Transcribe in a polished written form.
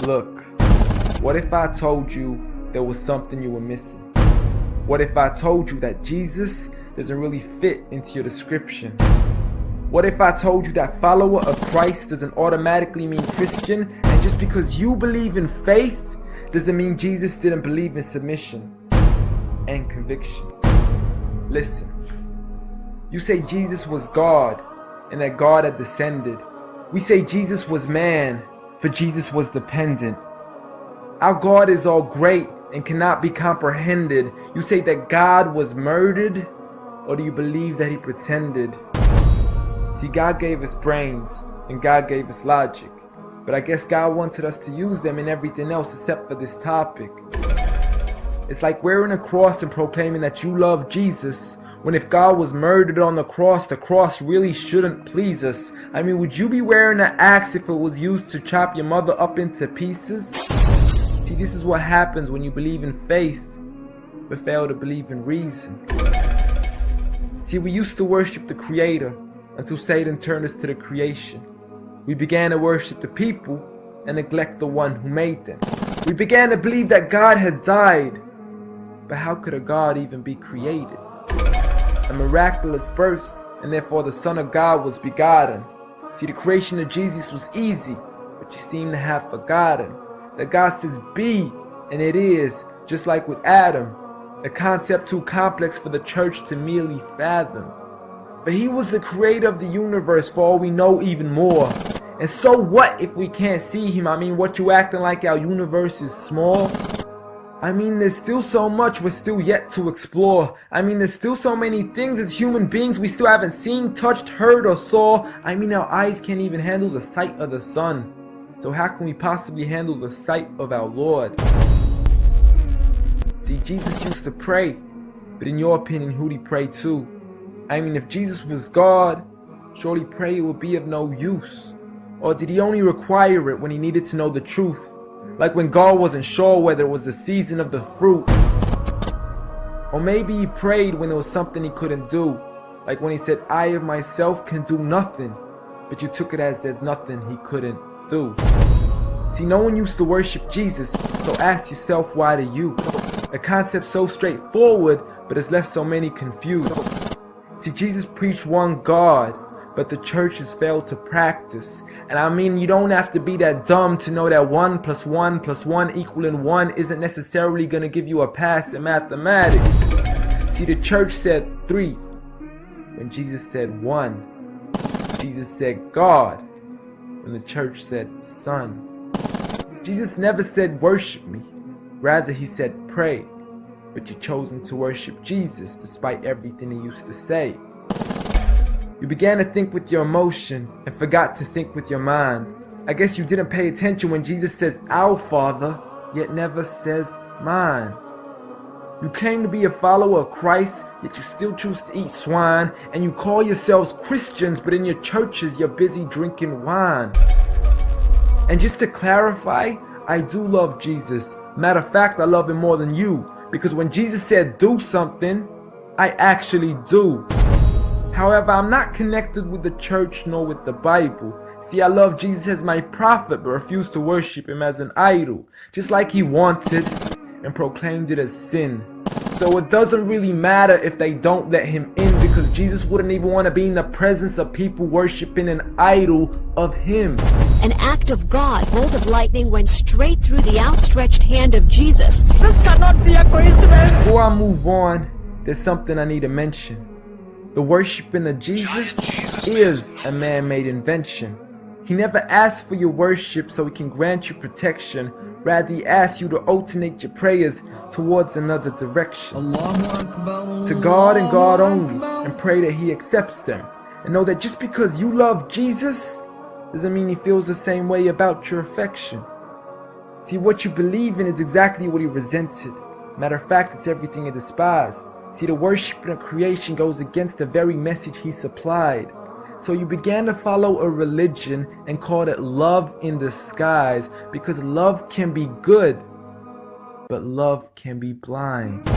Look, what if I told you there was something you were missing? What if I told you that Jesus doesn't really fit into your description? What if I told you that follower of Christ doesn't automatically mean Christian, and just because you believe in faith doesn't mean Jesus didn't believe in submission and conviction? Listen, you say Jesus was God and that God had descended. We say Jesus was man, for Jesus was dependent. Our God is all great and cannot be comprehended. You say that God was murdered, or do you believe that he pretended? See, God gave us brains and God gave us logic, but I guess God wanted us to use them in everything else except for this topic. It's like wearing a cross and proclaiming that you love Jesus, when if God was murdered on the cross really shouldn't please us. I mean, would you be wearing an axe if it was used to chop your mother up into pieces? See, this is what happens when you believe in faith, but fail to believe in reason. See, we used to worship the Creator until Satan turned us to the creation. We began to worship the people and neglect the one who made them. We began to believe that God had died, but how could a God even be created? A miraculous birth, and therefore the Son of God was begotten. See, the creation of Jesus was easy, but you seem to have forgotten that God says be, and it is, just like with Adam, a concept too complex for the church to merely fathom. But he was the creator of the universe, for all we know, even more. And so what if we can't see him? I mean, what, you acting like our universe is small? I mean, there's still so much we're still yet to explore. I mean, there's still so many things as human beings we still haven't seen, touched, heard, or saw. I mean, our eyes can't even handle the sight of the sun. So how can we possibly handle the sight of our Lord? See, Jesus used to pray, but in your opinion, who'd he pray to? I mean, if Jesus was God, surely prayer would be of no use. Or did he only require it when he needed to know the truth? Like when God wasn't sure whether it was the season of the fruit. Or maybe he prayed when there was something he couldn't do. Like when he said, I of myself can do nothing. But you took it as there's nothing he couldn't do. See, no one used to worship Jesus, so ask yourself, why do you? A concept so straightforward, but has left so many confused. See, Jesus preached one God, but the church has failed to practice. And I mean, you don't have to be that dumb to know that 1 + 1 + 1 equaling 1 isn't necessarily going to give you a pass in mathematics. See, the church said 3, when Jesus said 1. Jesus said God, when the church said Son. Jesus never said worship me, rather he said pray. But you've chosen to worship Jesus despite everything he used to say. You began to think with your emotion and forgot to think with your mind. I guess you didn't pay attention when Jesus says our Father, yet never says mine. You claim to be a follower of Christ, yet you still choose to eat swine, and you call yourselves Christians, but in your churches you're busy drinking wine. And just to clarify, I do love Jesus. Matter of fact, I love him more than you, because when Jesus said do something, I actually do. However, I'm not connected with the church nor with the Bible. See, I love Jesus as my prophet, but refuse to worship him as an idol, just like he wanted and proclaimed it as sin. So it doesn't really matter if they don't let him in, because Jesus wouldn't even want to be in the presence of people worshiping an idol of him. An act of God, bolt of lightning went straight through the outstretched hand of Jesus. This cannot be a coincidence. Before I move on, there's something I need to mention. The worshiping of Jesus is a man-made invention. He never asked for your worship so he can grant you protection. Rather, he asks you to alternate your prayers towards another direction. To God and God only, and pray that he accepts them. And know that just because you love Jesus doesn't mean he feels the same way about your affection. See, what you believe in is exactly what he resented. Matter of fact, it's everything he despised. See, the worshiping of creation goes against the very message he supplied. So you began to follow a religion and called it love in disguise, because love can be good, but love can be blind.